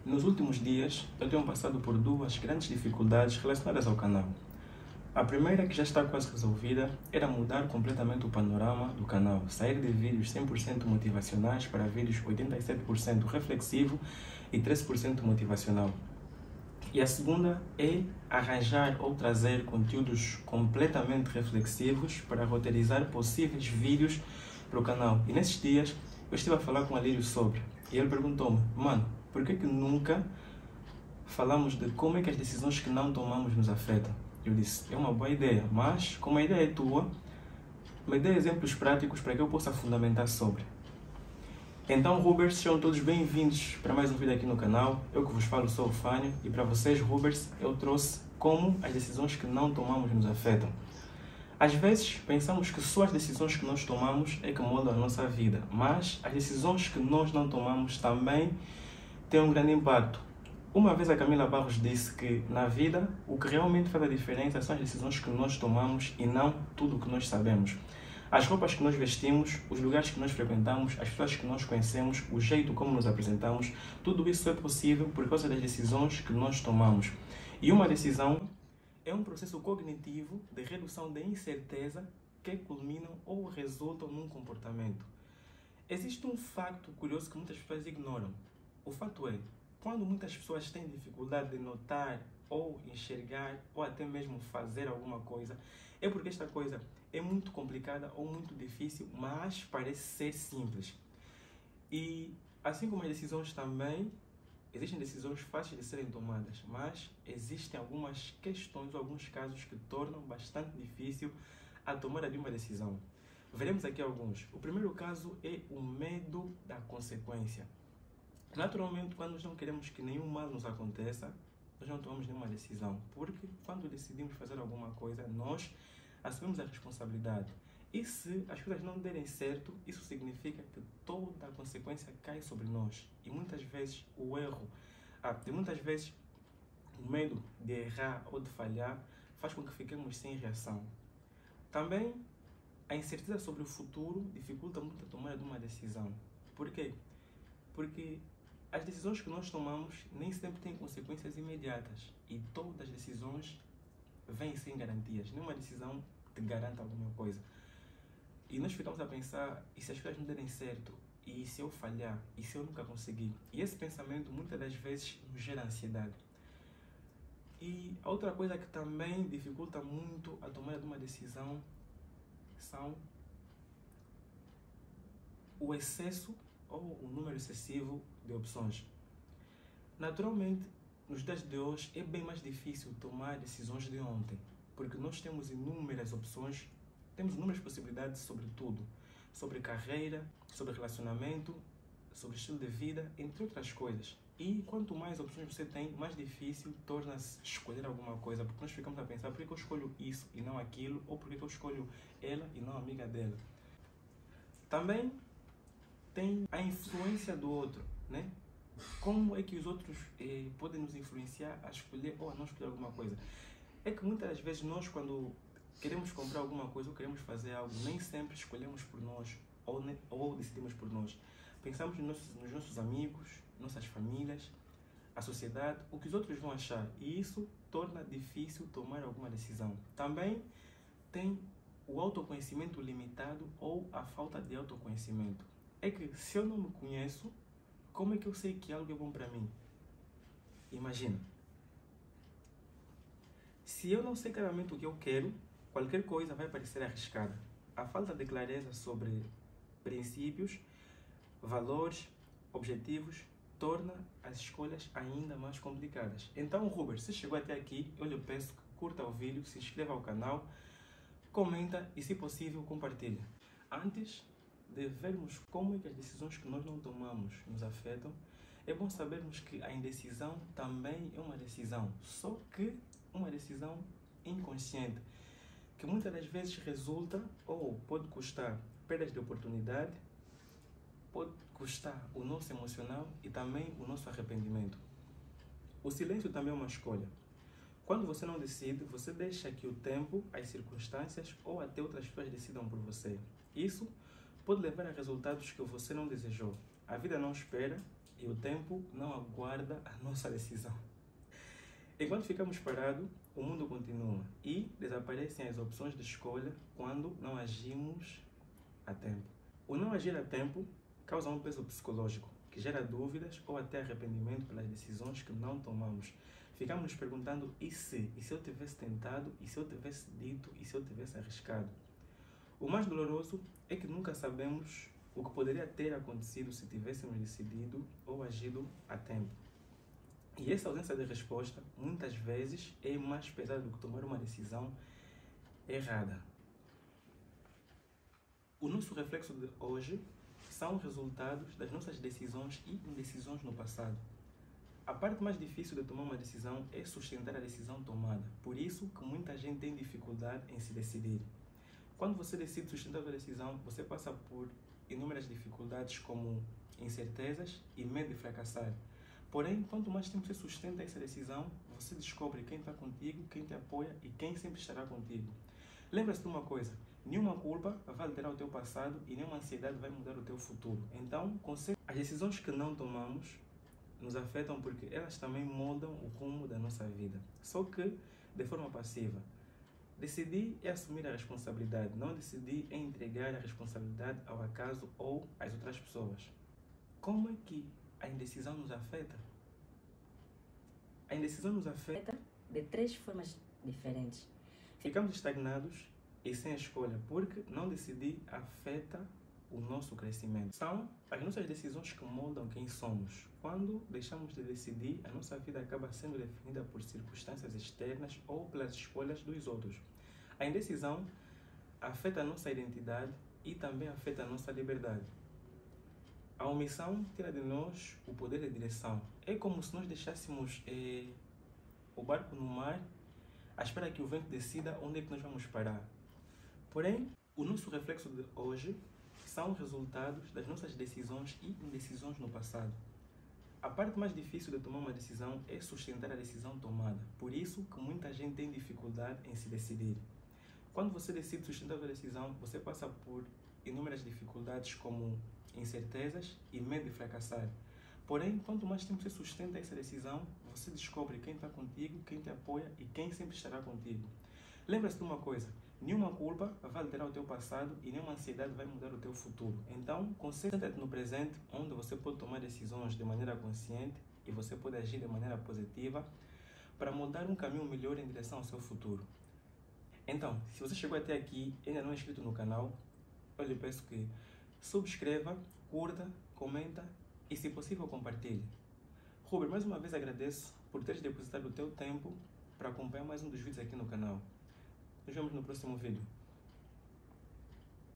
Nos últimos dias, eu tenho passado por duas grandes dificuldades relacionadas ao canal. A primeira, que já está quase resolvida, era mudar completamente o panorama do canal, sair de vídeos 100% motivacionais para vídeos 87% reflexivo e 13% motivacional. E a segunda é arranjar ou trazer conteúdos completamente reflexivos para roteirizar possíveis vídeos para o canal. E nesses dias eu estive a falar com o Alírio sobre, e ele perguntou-me: mano, por que nunca falamos de como é que as decisões que não tomamos nos afetam? Eu disse: é uma boa ideia, mas como a ideia é tua, me dê exemplos práticos para que eu possa fundamentar sobre. Então, Rubers, sejam todos bem-vindos para mais um vídeo aqui no canal. Eu que vos falo sou o Fânio e para vocês, Rubers, eu trouxe como as decisões que não tomamos nos afetam. Às vezes, pensamos que só as decisões que nós tomamos é que moldam a nossa vida, mas as decisões que nós não tomamos também têm um grande impacto. Uma vez a Camila Barros disse que na vida o que realmente faz a diferença são as decisões que nós tomamos e não tudo o que nós sabemos. As roupas que nós vestimos, os lugares que nós frequentamos, as pessoas que nós conhecemos, o jeito como nos apresentamos, tudo isso é possível por causa das decisões que nós tomamos. E uma decisão é um processo cognitivo de redução da incerteza que culminam ou resultam num comportamento. Existe um facto curioso que muitas pessoas ignoram. O fato é, quando muitas pessoas têm dificuldade de notar ou enxergar ou até mesmo fazer alguma coisa, é porque esta coisa é muito complicada ou muito difícil, mas parece ser simples. E assim como as decisões também, existem decisões fáceis de serem tomadas, mas existem algumas questões ou alguns casos que tornam bastante difícil a tomada de uma decisão. Veremos aqui alguns. O primeiro caso é o medo da consequência. Naturalmente, quando nós não queremos que nenhum mal nos aconteça, nós não tomamos nenhuma decisão, porque quando decidimos fazer alguma coisa, nós assumimos a responsabilidade. E se as coisas não derem certo, isso significa que toda a consequência cai sobre nós. E muitas vezes o medo de errar ou de falhar faz com que fiquemos sem reação. Também a incerteza sobre o futuro dificulta muito a tomada de uma decisão. Por quê? Porque as decisões que nós tomamos nem sempre têm consequências imediatas e todas as decisões vêm sem garantias. Nenhuma decisão te garante alguma coisa. E nós ficamos a pensar: e se as coisas não derem certo? E se eu falhar? E se eu nunca conseguir? E esse pensamento muitas das vezes nos gera ansiedade. E a outra coisa que também dificulta muito a tomada de uma decisão são o excesso ou o número excessivo de opções. Naturalmente, nos dias de hoje é bem mais difícil tomar decisões de ontem, porque nós temos inúmeras opções, temos inúmeras possibilidades sobre tudo, sobre carreira, sobre relacionamento, sobre estilo de vida, entre outras coisas. E quanto mais opções você tem, mais difícil torna-se escolher alguma coisa, porque nós ficamos a pensar: por que eu escolho isso e não aquilo, ou por que eu escolho ela e não a amiga dela. Também tem a influência do outro, né? Como é que os outros podem nos influenciar a escolher ou a não escolher alguma coisa? É que muitas das vezes nós, quando queremos comprar alguma coisa ou queremos fazer algo, nem sempre escolhemos por nós ou decidimos por nós. Pensamos nos nossos amigos, nossas famílias, a sociedade, o que os outros vão achar, e isso torna difícil tomar alguma decisão. Também tem o autoconhecimento limitado ou a falta de autoconhecimento. É que se eu não me conheço, como é que eu sei que algo é bom para mim? Imagina. Se eu não sei claramente o que eu quero, qualquer coisa vai parecer arriscada. A falta de clareza sobre princípios, valores, objetivos, torna as escolhas ainda mais complicadas. Então, Rubers, se chegou até aqui, eu lhe peço que curta o vídeo, se inscreva ao canal, comenta e, se possível, compartilhe. Antes de vermos como é que as decisões que nós não tomamos nos afetam, é bom sabermos que a indecisão também é uma decisão, só que uma decisão inconsciente, que muitas das vezes resulta ou pode custar perdas de oportunidade, pode custar o nosso emocional e também o nosso arrependimento. O silêncio também é uma escolha. Quando você não decide, você deixa que o tempo, as circunstâncias ou até outras pessoas decidam por você. Isso pode levar a resultados que você não desejou. A vida não espera e o tempo não aguarda a nossa decisão. Enquanto ficamos parados, o mundo continua e desaparecem as opções de escolha quando não agimos a tempo. O não agir a tempo causa um peso psicológico que gera dúvidas ou até arrependimento pelas decisões que não tomamos. Ficamos nos perguntando: e se? E se eu tivesse tentado? E se eu tivesse dito? E se eu tivesse arriscado? O mais doloroso é que nunca sabemos o que poderia ter acontecido se tivéssemos decidido ou agido a tempo. E essa ausência de resposta, muitas vezes, é mais pesada do que tomar uma decisão errada. O nosso reflexo de hoje são resultados das nossas decisões e indecisões no passado. A parte mais difícil de tomar uma decisão é sustentar a decisão tomada. Por isso que muita gente tem dificuldade em se decidir. Quando você decide sustentar a sua decisão, você passa por inúmeras dificuldades como incertezas e medo de fracassar. Porém, quanto mais tempo você sustenta essa decisão, você descobre quem está contigo, quem te apoia e quem sempre estará contigo. Lembra-se de uma coisa: nenhuma culpa vai alterar o teu passado e nenhuma ansiedade vai mudar o teu futuro. Então, as decisões que não tomamos nos afetam porque elas também moldam o rumo da nossa vida, só que de forma passiva. Decidir é assumir a responsabilidade, não decidir é entregar a responsabilidade ao acaso ou às outras pessoas. Como é que a indecisão nos afeta? A indecisão nos afeta de 3 formas diferentes. Ficamos estagnados e sem escolha, porque não decidir afeta o nosso crescimento. São as nossas decisões que moldam quem somos. Quando deixamos de decidir, a nossa vida acaba sendo definida por circunstâncias externas ou pelas escolhas dos outros. A indecisão afeta a nossa identidade e também afeta a nossa liberdade. A omissão tira de nós o poder de direção. É como se nós deixássemos o barco no mar à espera que o vento decida onde é que nós vamos parar. Porém, o nosso reflexo de hoje são resultados das nossas decisões e indecisões no passado. A parte mais difícil de tomar uma decisão é sustentar a decisão tomada. Por isso que muita gente tem dificuldade em se decidir. Quando você decide sustentar a sua decisão, você passa por inúmeras dificuldades como incertezas e medo de fracassar. Porém, quanto mais tempo você sustenta essa decisão, você descobre quem está contigo, quem te apoia e quem sempre estará contigo. Lembra-se de uma coisa: nenhuma culpa vai alterar o teu passado e nenhuma ansiedade vai mudar o teu futuro. Então, concentra-te no presente, onde você pode tomar decisões de maneira consciente e você pode agir de maneira positiva para mudar um caminho melhor em direção ao seu futuro. Então, se você chegou até aqui e ainda não é inscrito no canal, eu lhe peço que subscreva, curta, comenta e, se possível, compartilhe. Ruber, mais uma vez agradeço por teres depositado o teu tempo para acompanhar mais um dos vídeos aqui no canal. Nos vemos no próximo vídeo.